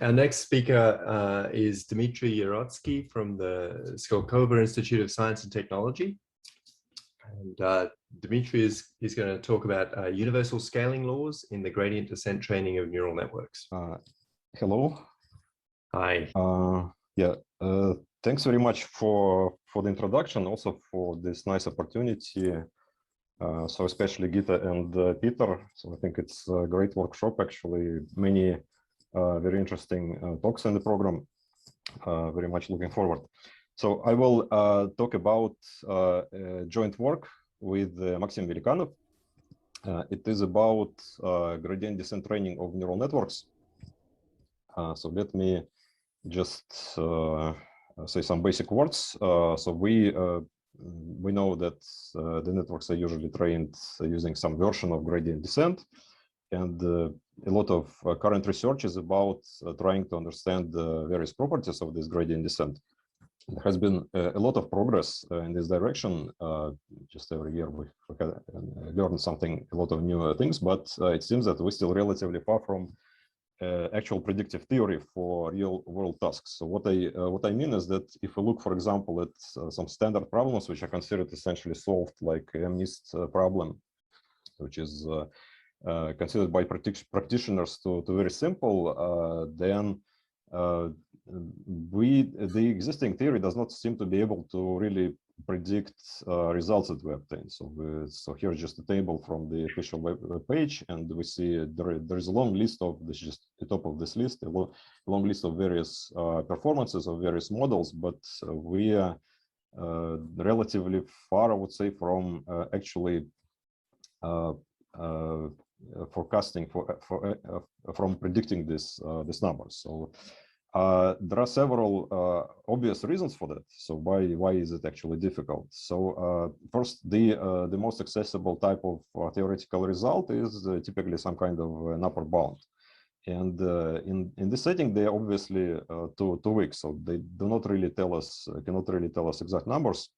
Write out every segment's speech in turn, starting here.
Our next speaker is Dmitry Yarotsky from the Skolkovo Institute of Science and Technology. And Dmitry is going to talk about universal scaling laws in the gradient descent training of neural networks. Hello. Hi. Thanks very much for the introduction, also for this nice opportunity. So especially Gita and Peter. So I think it's a great workshop, actually. Many very interesting talks in the program. Very much looking forward. So I will talk about joint work with Maxim Velikanov. It is about gradient descent training of neural networks. So let me just say some basic words. So we know that the networks are usually trained using some version of gradient descent, and a lot of current research is about trying to understand the various properties of this gradient descent. There has been a lot of progress in this direction. Just every year we learn something, a lot of new things, but it seems that we're still relatively far from actual predictive theory for real-world tasks. So what I mean is that if we look, for example, at some standard problems which are considered essentially solved, like MNIST problem, which is considered by practitioners to very simple, then the existing theory does not seem to be able to really predict results that we obtain. So here's just a table from the official web page, and we see there is a long list of, this is just the top of this list, a long list of various performances of various models, but we are relatively far, I would say, from actually forecasting from predicting this numbers. So there are several obvious reasons for that. So why is it actually difficult? So first, the most accessible type of theoretical result is typically some kind of an upper bound, and in this setting they are obviously too weak. So they do not really tell us, cannot really tell us exact numbers,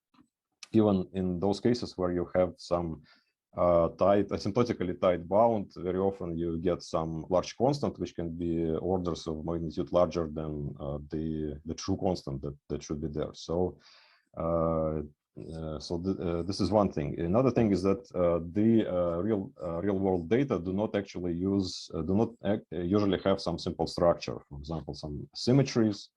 even in those cases where you have some asymptotically tight bound. Very often you get some large constant which can be orders of magnitude larger than the true constant that should be there. So this is one thing. Another thing is that the real world data do not actually usually have some simple structure. For example, some symmetries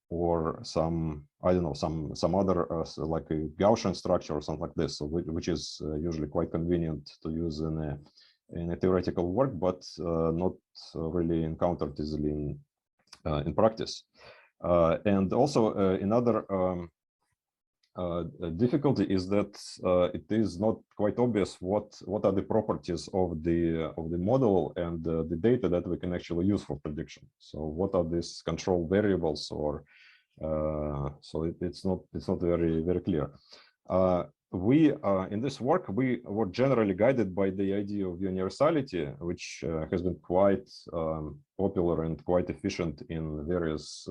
or some, I don't know, some other like a Gaussian structure or something like this, so which is usually quite convenient to use in a theoretical work, but not really encountered easily in practice. And also another difficulty is that it is not quite obvious what are the properties of the model and the data that we can actually use for prediction. So what are these control variables, or so it's not very clear. We in this work we were generally guided by the idea of universality, which has been quite popular and quite efficient in various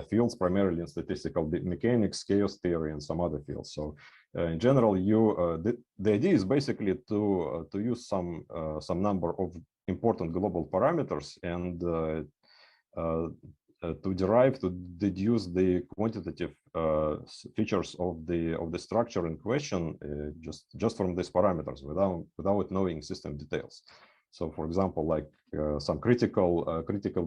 fields, primarily in statistical mechanics, chaos theory, and some other fields. So in general, the idea is basically to use some number of important global parameters and to deduce the quantitative features of the structure in question just from these parameters without knowing system details. So, for example, like some critical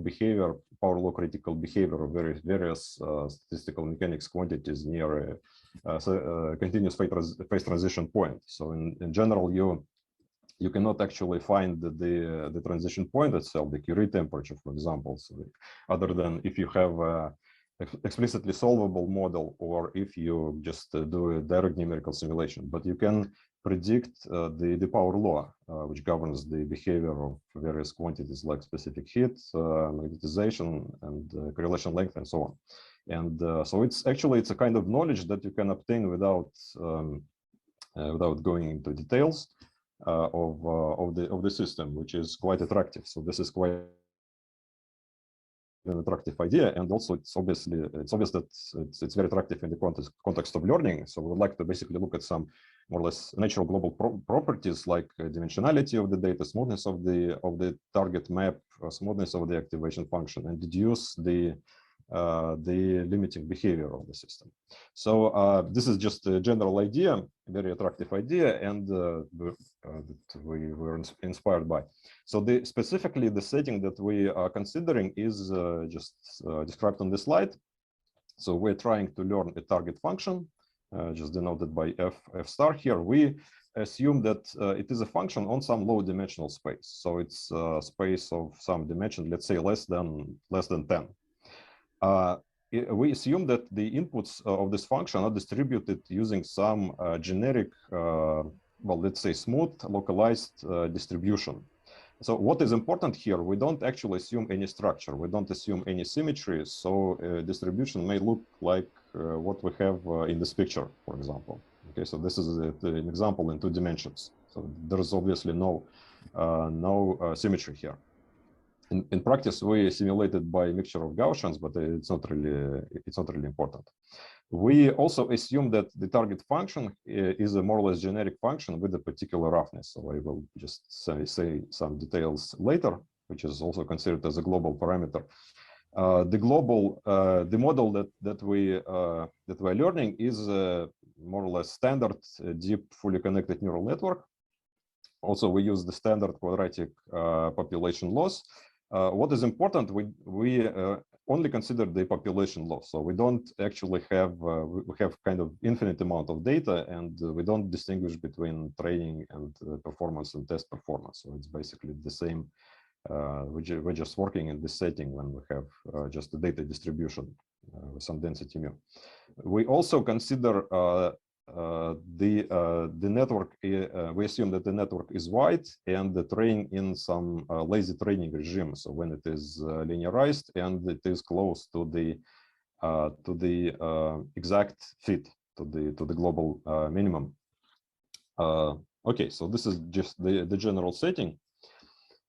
behavior, power law critical behavior of various statistical mechanics quantities near a continuous phase transition point. So, in general, you cannot actually find the transition point itself, the Curie temperature, for example, so other than if you have a explicitly solvable model, or if you just do a direct numerical simulation. But you can predict the power law, which governs the behavior of various quantities like specific heat, magnetization, and correlation length, and so on. And so it's a kind of knowledge that you can obtain without going into details of the system, which is quite attractive. So this is quite an attractive idea, and also it's obvious that it's very attractive in the context of learning. So we would like to basically look at some more or less natural global properties like dimensionality of the data, smoothness of the target map, smoothness of the activation function, and deduce the limiting behavior of the system. So this is just a general idea, very attractive idea, and that we were inspired by. So specifically the setting that we are considering is just described on the slide. So we're trying to learn a target function, just denoted by f star here. We assume that it is a function on some low dimensional space. So it's a space of some dimension, let's say less than 10. We assume that the inputs of this function are distributed using some generic, well, let's say smooth localized distribution. So what is important here, we don't actually assume any structure, we don't assume any symmetry, so distribution may look like what we have in this picture, for example. Okay, so this is an example in 2 dimensions. So there is obviously no symmetry here. In practice, we simulated by a mixture of Gaussians, but it's not really important. We also assume that the target function is a more or less generic function with a particular roughness. So I will just say some details later, which is also considered as a global parameter. The model that we're learning is more or less standard deep fully connected neural network. Also, we use the standard quadratic population loss. What is important, we only consider the population loss. So we don't actually have, we have kind of infinite amount of data, and we don't distinguish between training and performance and test performance. So it's basically the same. We're just working in this setting when we have just the data distribution with some density mu. We also consider the network, we assume that the network is wide and the training in some lazy training regime. So when it is linearized and it is close to the exact fit to the global minimum. Okay, so this is just the general setting.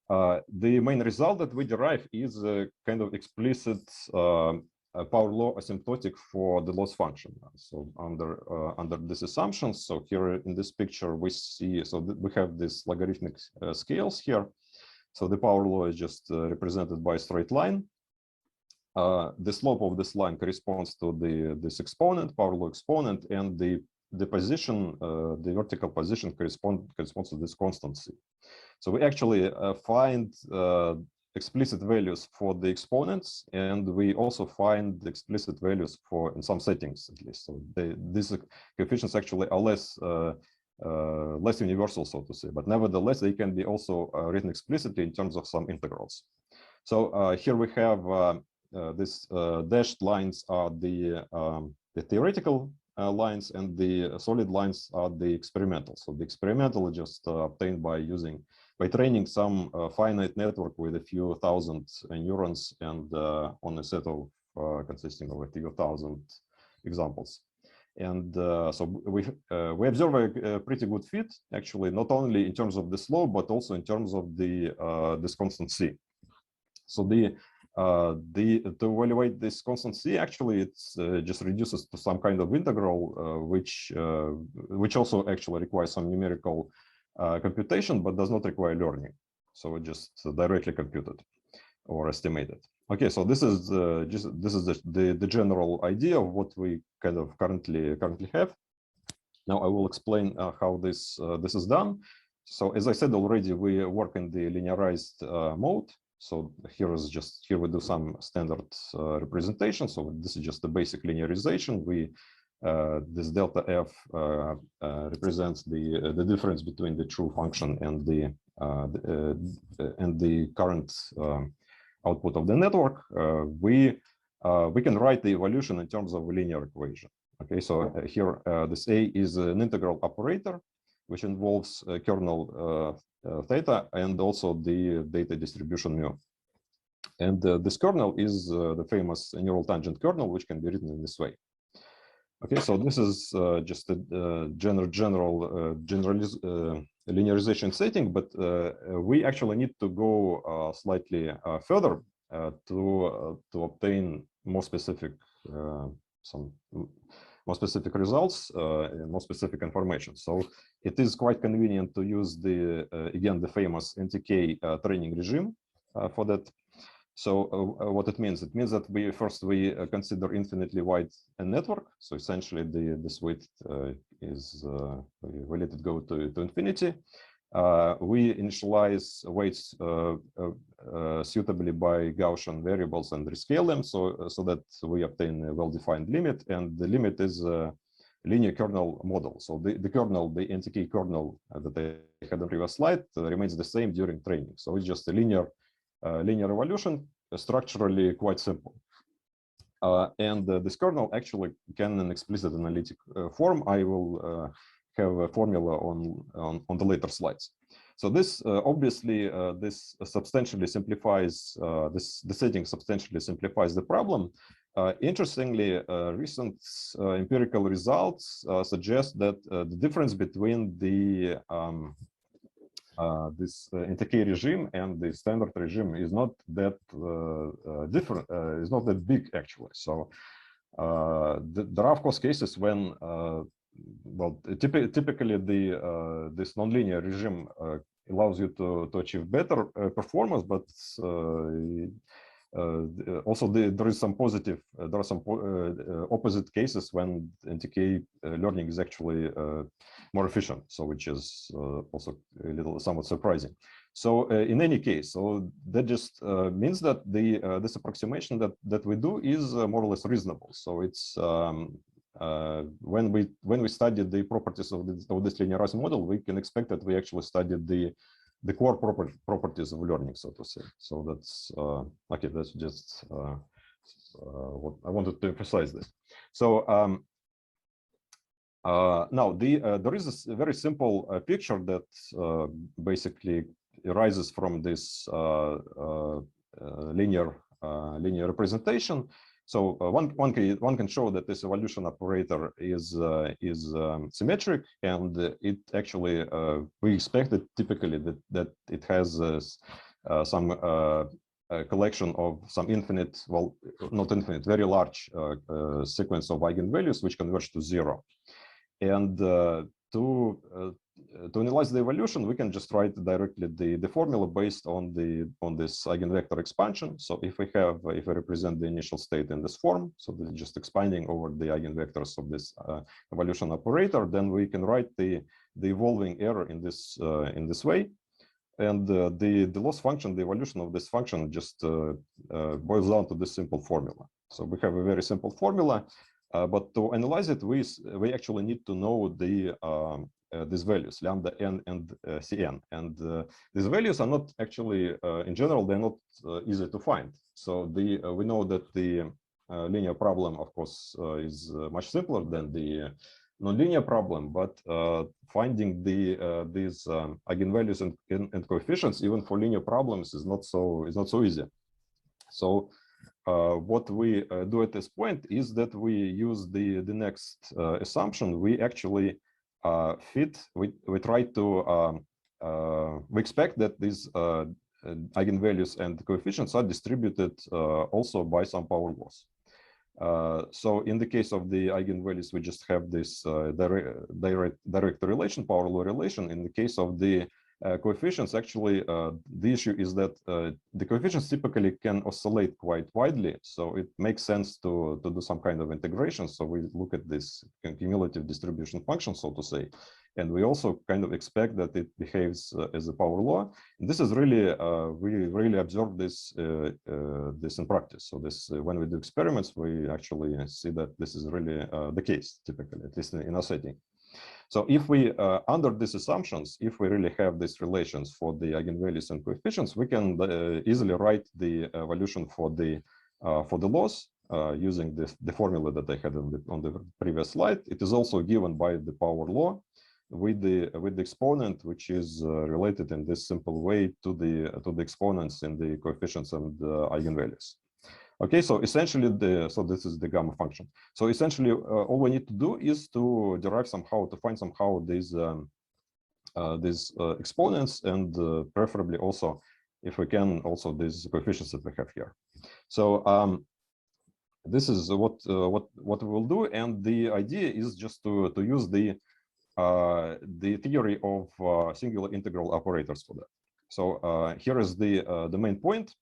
The main result that we derive is a kind of explicit power law asymptotic for the loss function. So under this assumption, so here in this picture we see, so we have this logarithmic scales here. So the power law is just represented by a straight line. The slope of this line corresponds to this exponent, power law exponent, and the position, the vertical position corresponds to this constancy. So we actually find explicit values for the exponents, and we also find explicit values for in some settings at least. So these coefficients actually are less universal, so to say, but nevertheless they can be also written explicitly in terms of some integrals. So here we have this dashed lines are the theoretical lines, and the solid lines are the experimental. So the experimental is just obtained by training some finite network with a few thousand neurons and on a set of consisting of a few thousand examples. And so we observe a pretty good fit, actually, not only in terms of the slope, but also in terms of this constant C. So to evaluate this constant C, actually, it's just reduces to some kind of integral, which also actually requires some numerical computation, but does not require learning. So it just directly computed or estimated. Okay, so this is the general idea of what we kind of currently have. Now I will explain how this is done. So as I said already, we work in the linearized mode. So here we do some standard representation. So this is just the basic linearization. This delta f represents the difference between the true function and the current output of the network. We can write the evolution in terms of a linear equation. Okay, so here this A is an integral operator, which involves kernel theta and also the data distribution mu. And this kernel is the famous neural tangent kernel, which can be written in this way. Okay, so this is just a general linearization setting, but we actually need to go slightly further to obtain more specific results, more specific information. So it is quite convenient to use the again the famous NTK training regime for that. So what it means that we first consider infinitely wide a network. So essentially this width is we let it go to infinity. We initialize weights suitably by Gaussian variables and rescale them so that we obtain a well-defined limit, and the limit is a linear kernel model. So the kernel, the NTK kernel that I had on the previous slide remains the same during training. So it's just a linear evolution, structurally quite simple. And this kernel actually can in explicit analytic form. I will have a formula on the later slides. So this obviously this substantially simplifies the setting substantially simplifies the problem. Interestingly, recent empirical results suggest that the difference between the this NTK regime and the standard regime is not that different, is not that big actually. So there are of course cases when well, typically this nonlinear regime allows you to achieve better performance, but also there is some positive, there are some opposite cases when NTK learning is actually more efficient, so which is also a little somewhat surprising. So in any case, so that just means that this approximation that we do is more or less reasonable. So it's when we studied the properties of this linearized model, we can expect that we actually studied the core properties of learning, so to say. So that's okay. That's just what I wanted to emphasize this. So now there is a very simple picture that basically arises from this linear representation. So one can show that this evolution operator is symmetric, and it actually we expect it typically that it has some collection of some infinite, well, not infinite, very large sequence of eigenvalues which converge to 0. And to analyze the evolution, we can just write directly the formula based on this eigenvector expansion. So if we represent the initial state in this form, so this is just expanding over the eigenvectors of this evolution operator, then we can write the evolving error in this way. And the loss function, the evolution of this function, just boils down to this simple formula. So we have a very simple formula, but to analyze it, we actually need to know these values, lambda n and cn, and these values are not actually in general, they're not easy to find. So we know that the linear problem, of course, is much simpler than the nonlinear problem, but finding these eigenvalues and coefficients even for linear problems is not so easy. So what we do at this point is that we use the next assumption. We actually we try to we expect that these eigenvalues and coefficients are distributed also by some power laws. So in the case of the eigenvalues, we just have this direct relation, power law relation. In the case of the coefficients, actually, the issue is that the coefficients typically can oscillate quite widely. So it makes sense to do some kind of integration. So we look at this cumulative distribution function, so to say, and we also kind of expect that it behaves as a power law. And this is really, we really observe this this in practice. So this, when we do experiments, we actually see that this is really the case, typically, at least in our setting. So if we, under these assumptions, if we really have these relations for the eigenvalues and coefficients, we can easily write the evolution for the loss using the formula that I had on the previous slide. It is also given by the power law with the exponent, which is related in this simple way to the exponents in the coefficients and eigenvalues. Okay, so essentially, so this is the gamma function. So essentially, all we need to do is to derive somehow, to find somehow these exponents, and preferably also, if we can, also these coefficients that we have here. So this is what we will do, and the idea is just to use the theory of singular integral operators for that. So here is the main point.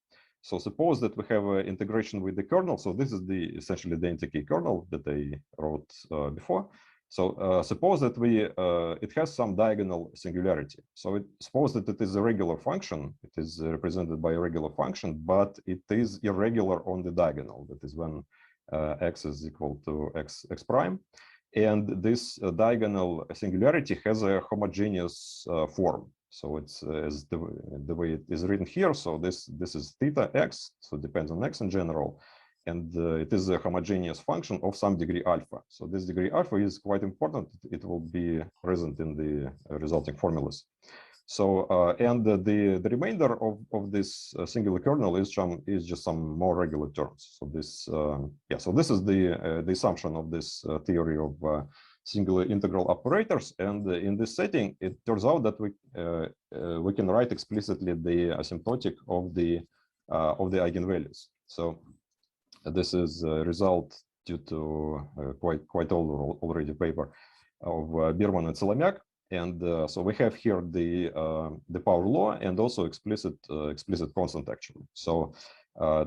So suppose that we have an integration with the kernel. So this is essentially the NTK kernel that I wrote before. So suppose that it has some diagonal singularity. So suppose that it is a regular function. It is represented by a regular function, but it is irregular on the diagonal. That is when x is equal to x prime. And this diagonal singularity has a homogeneous form. So it's as the way it is written here. So this is theta x, so it depends on x in general. And it is a homogeneous function of some degree alpha. So this degree alpha is quite important. It will be present in the resulting formulas. So and the remainder of this singular kernel is just some more regular terms. So this so this is the assumption of this theory of singular integral operators. And in this setting, it turns out that we can write explicitly the asymptotic of the eigenvalues. So this is a result due to quite old already paper of Biermann and Solomiak. And so we have here the power law and also explicit constant actually. So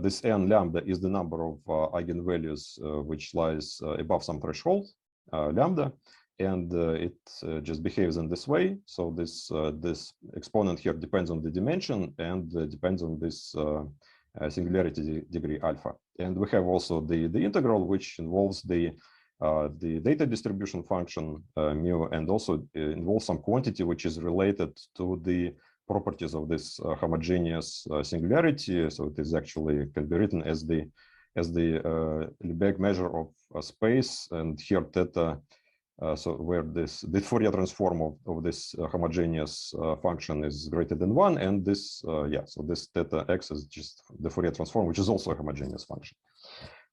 this n lambda is the number of eigenvalues which lies above some threshold lambda, and it just behaves in this way. So this exponent here depends on the dimension and depends on this singularity degree alpha. And we have also the integral, which involves the data distribution function mu, and also involves some quantity which is related to the properties of this homogeneous singularity. So it is actually can be written as the Lebesgue measure of space, and here theta. So where the Fourier transform of this homogeneous function is greater than 1, and this so this theta x is just the Fourier transform, which is also a homogeneous function.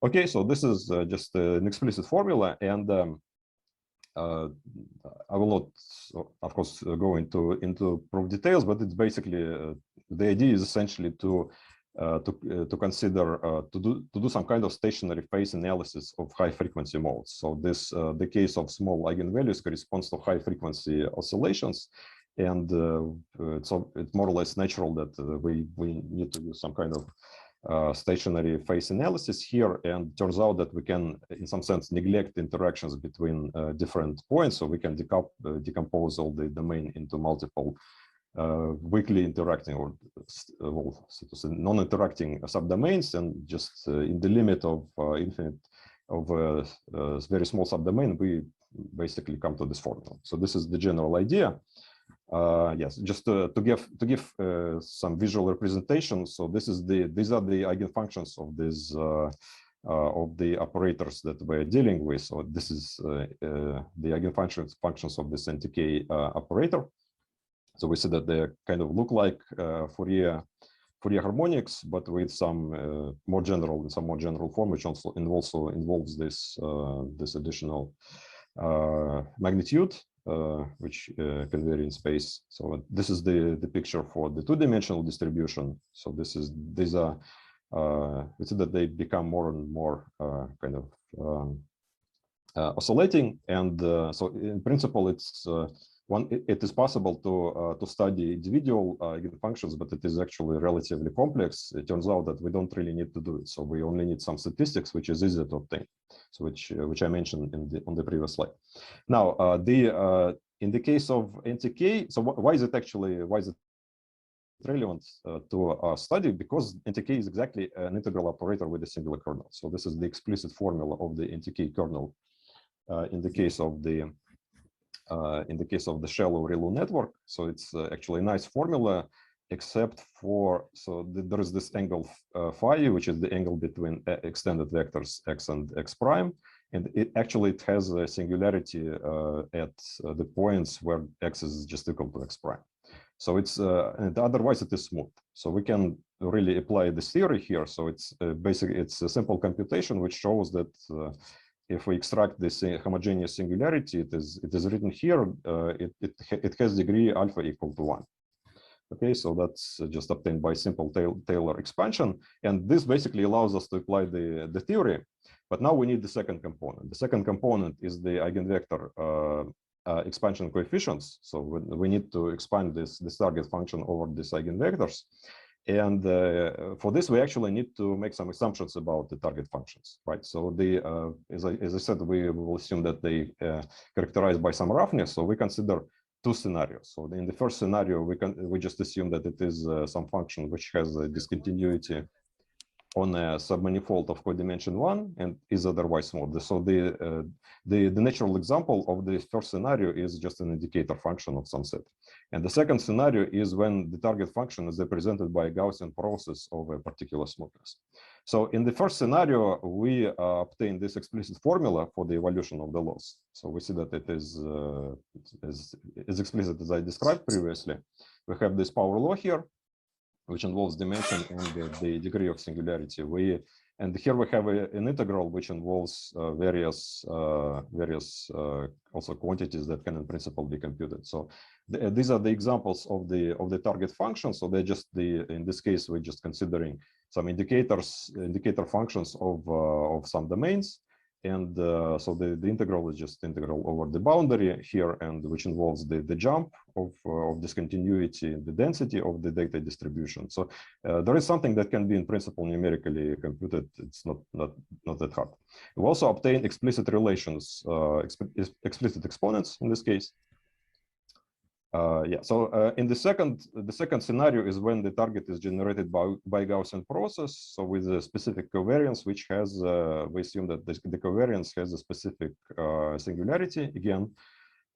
Okay, so this is just an explicit formula, and I will not, of course, go into proof details, but it's basically the idea is essentially to consider to do some kind of stationary phase analysis of high frequency modes. So this the case of small eigenvalues corresponds to high frequency oscillations, and it's more or less natural that we need to use some kind of stationary phase analysis here, and turns out that we can in some sense neglect interactions between different points, so we can decompose all the domain into multiple weakly interacting or so to say non-interacting subdomains, and just in the limit of infinite of a very small subdomain, we basically come to this formula. So this is the general idea. Yes, just to give some visual representation. So these are the eigenfunctions of this of the operators that we're dealing with. So this is the eigenfunctions of this NTK operator. So we see that they kind of look like Fourier harmonics, but with some more general form, which also involves this this additional magnitude, which can vary in space. So this is the picture for the two-dimensional distribution. So these are we see that they become more and more kind of oscillating, and so in principle it's it is possible to study individual eigenfunctions, but it is actually relatively complex. It turns out that we don't really need to do it. So we only need some statistics, which is easy to obtain. So which I mentioned on the previous slide. Now, in the case of NTK, so why is it relevant to study? Because NTK is exactly an integral operator with a singular kernel. So this is the explicit formula of the NTK kernel in the case of the shallow ReLU network. So it's actually a nice formula, except for, so there is this angle phi, which is the angle between extended vectors x and x prime, and it has a singularity at the points where x is just equal to x prime. So it's and otherwise it is smooth. So we can really apply this theory here. So it's basically it's a simple computation which shows that if we extract this homogeneous singularity, it is written here. It has degree alpha equal to 1. Okay, so that's just obtained by simple Taylor expansion, and this basically allows us to apply the theory. But now we need the second component. The second component is the eigenvector expansion coefficients. So we need to expand this target function over these eigenvectors. And for this, we actually need to make some assumptions about the target functions, right? So as I said, we will assume that they characterized by some roughness. So we consider two scenarios. So in the first scenario, we just assume that it is some function which has a discontinuity on a submanifold of codimension 1 and is otherwise smooth. So the natural example of the first scenario is just an indicator function of some set. And the second scenario is when the target function is represented by a Gaussian process of a particular smoothness. So in the first scenario, we obtain this explicit formula for the evolution of the loss. So we see that it is as explicit as I described previously. We have this power law here, which involves dimension and the degree of singularity. And here we have an integral which involves various also quantities that can in principle be computed. So these are the examples of the target function. So they're just in this case we're just considering some indicator functions of some domains. And so the integral is just integral over the boundary here, and which involves the jump of discontinuity, the density of the data distribution. So there is something that can be in principle numerically computed. It's not that hard. We also obtain explicit relations, explicit exponents in this case. So in the second scenario is when the target is generated by Gaussian process. So with a specific covariance, which has, we assume that the covariance has a specific singularity again,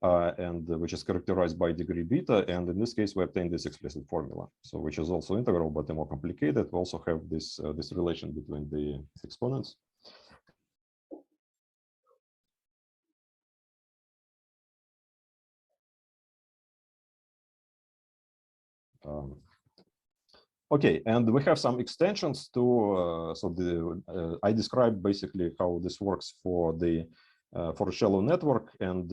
and which is characterized by degree beta. And in this case, we obtain this explicit formula. So which is also integral, but more complicated. We also have this relation between the exponents. Okay, and we have some extensions to I described basically how this works for a shallow network, and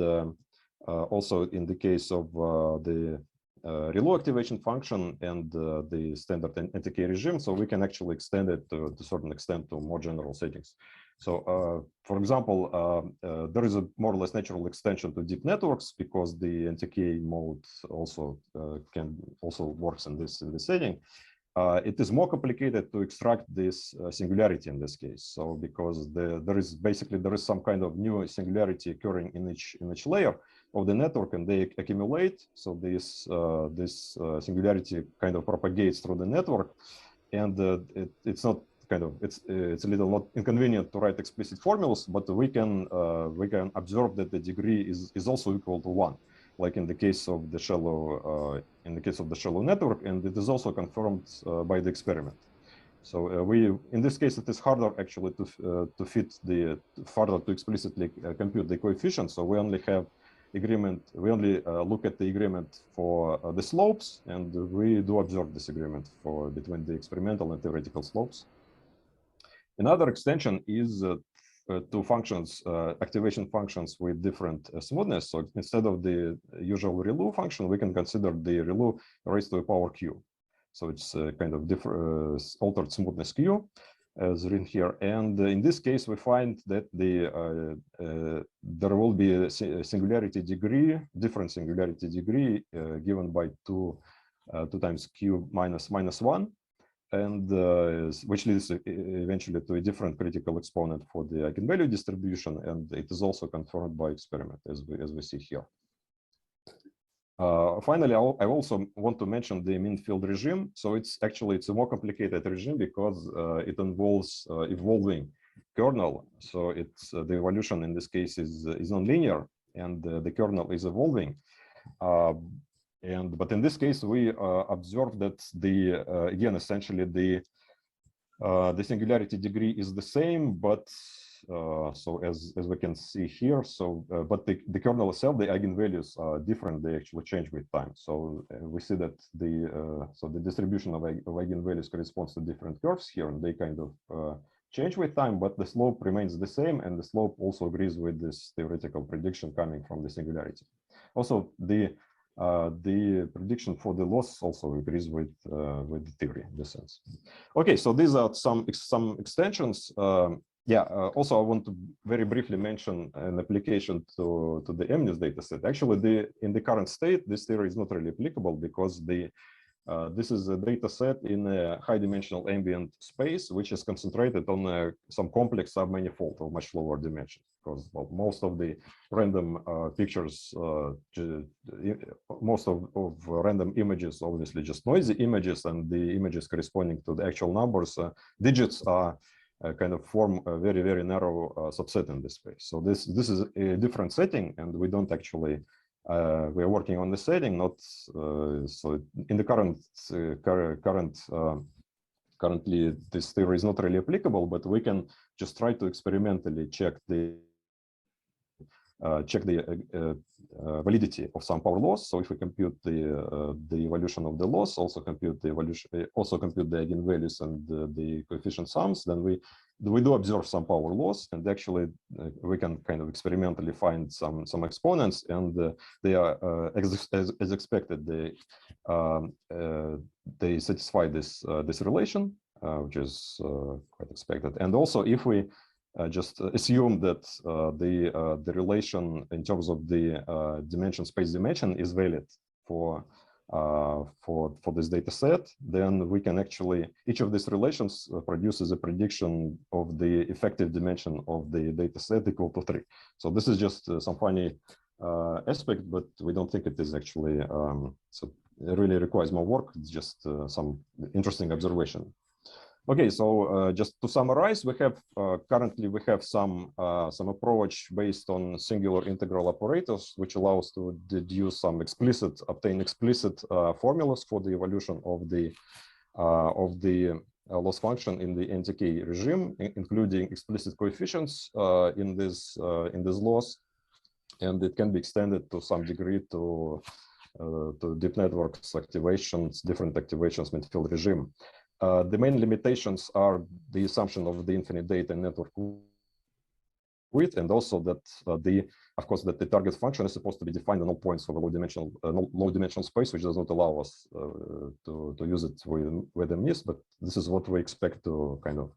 also in the case of the ReLU activation function and the standard NTK regime. So we can actually extend it to a certain extent to more general settings. So for example, there is a more or less natural extension to deep networks because the NTK mode also works in this setting. It is more complicated to extract this singularity in this case. So because there is some kind of new singularity occurring in each layer of the network, and they accumulate. So this singularity kind of propagates through the network, and it's not it's a little not inconvenient to write explicit formulas, but we can observe that the degree is also equal to 1. Like in the case of the shallow network, and it is also confirmed by the experiment. So in this case, it is harder actually to explicitly compute the coefficients. So we only have agreement. We only look at the agreement for the slopes, and we do observe this agreement between the experimental and theoretical slopes. Another extension is to functions, activation functions with different smoothness. So instead of the usual ReLU function, we can consider the ReLU raised to the power q. So it's a kind of different altered smoothness q, as written here. And in this case, we find that there will be a singularity degree, different singularity degree, given by 2 times q minus 1. And which leads eventually to a different critical exponent for the eigenvalue distribution, and it is also confirmed by experiment, as we see here. Finally, I also want to mention the mean field regime. So it's a more complicated regime because it involves evolving kernel. So it's the evolution in this case is nonlinear, and the kernel is evolving. But in this case, we observe that again, essentially the singularity degree is the same, but so as we can see here, but the kernel itself, the eigenvalues are different. They actually change with time. So we see that the distribution of eigenvalues corresponds to different curves here, and they kind of change with time, but the slope remains the same, and the slope also agrees with this theoretical prediction coming from the singularity. Also, the prediction for the loss also agrees with the theory in this sense. Okay, so these are some extensions. Yeah, also I want to very briefly mention an application to the MNIST dataset. Actually, in the current state, this theory is not really applicable because this is a data set in a high-dimensional ambient space, which is concentrated on some complex submanifold of much lower dimensions. Because well, most of the random pictures, most of random images, obviously just noisy images, and the images corresponding to the actual numbers, digits are kind of form a very, very narrow subset in this space. So this is a different setting, and we don't actually. We are working on the setting, not so in the currently this theory is not really applicable, but we can just try to experimentally check the validity of some power loss. So if we compute the evolution of the loss, also compute the eigenvalues and the coefficient sums, then we do observe some power loss, and actually we can kind of experimentally find some exponents, and they are as expected. They satisfy this relation, which is quite expected. And also, if we just assume that the relation in terms of the space dimension is valid for this data set, then we can actually, each of these relations produces a prediction of the effective dimension of the data set equal to 3. So this is just some funny aspect, but we don't think it is actually, so it really requires more work. It's just some interesting observation. Okay, so just to summarize, we have currently some approach based on singular integral operators, which allows to deduce obtain explicit formulas for the evolution of the loss function in the NTK regime, including explicit coefficients in this loss, and it can be extended to some degree to deep networks activations, different activations midfield regime. The main limitations are the assumption of the infinite data network width, and also that of course, that the target function is supposed to be defined on all points of a low dimensional space, which does not allow us to use it with MNIST. But this is what we expect to kind of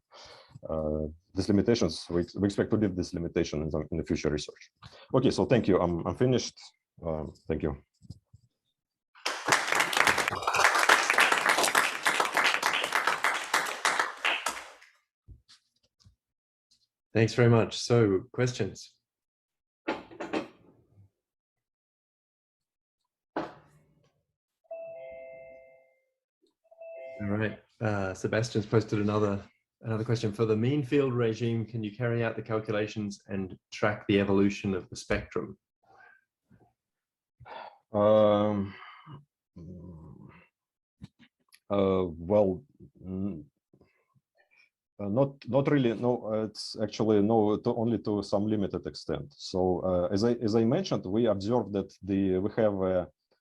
these limitations. We expect to leave this limitation in the future research. Okay, so thank you. I'm finished. Thank you. Thanks very much. So, questions? All right. Sebastian's posted another question. For the mean field regime, can you carry out the calculations and track the evolution of the spectrum? Well. Not really. No, it's actually no. Only to some limited extent. So as I mentioned, we observed that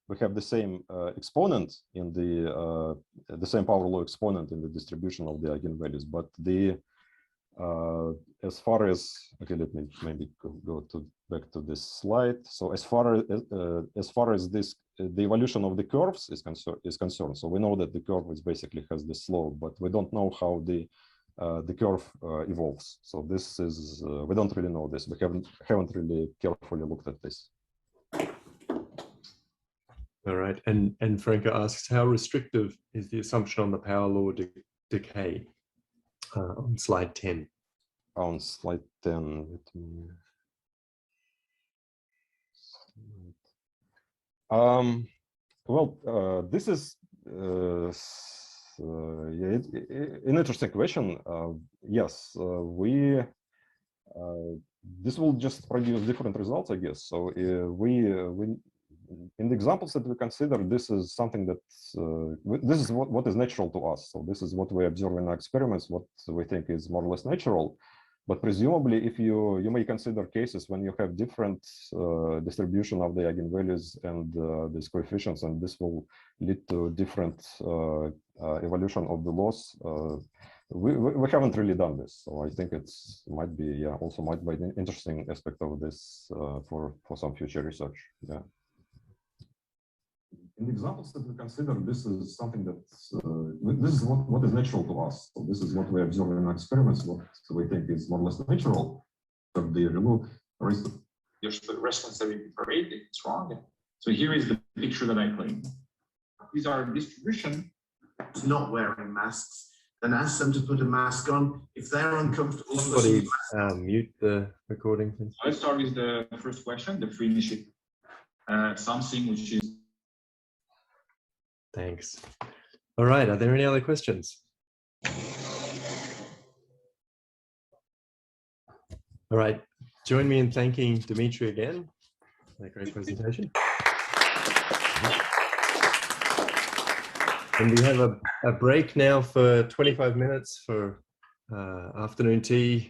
we have the same exponent in the same power law exponent in the distribution of the eigenvalues. But as far as let me maybe go back to this slide. So as far as this the evolution of the curves is concerned, so we know that the curve basically has this slope, but we don't know how the curve evolves. So this is we don't really know this. We haven't really carefully looked at this. All right, and Franco asks, how restrictive is the assumption on the power law decay on slide 10? On slide 10, let me. Well, this is. Yeah, an interesting question. Yes, this will just produce different results, I guess. So in the examples that we consider, this is something that this is what is natural to us. So this is what we observe in our experiments, what we think is more or less natural. But presumably, if you may consider cases when you have different distribution of the eigenvalues and these coefficients, and this will lead to different evolution of the loss. We haven't really done this, so I think might be also might be an interesting aspect of this for some future research. Yeah. In the examples that we consider, this is something that's, this is what is natural to us. So this is what we observe in experiments, what we think is more or less natural. But the remove your responsibility for it, it's wrong. So here is the picture that I claim. These are distribution. Not wearing masks, then ask them to put a mask on. If they're uncomfortable, Somebody mute the recording, please. Let's start with the first question, the free initiative. Something which is. Thanks. All right, are there any other questions? All right, join me in thanking Dmitry again for that great presentation. And we have a break now for 25 minutes for afternoon tea.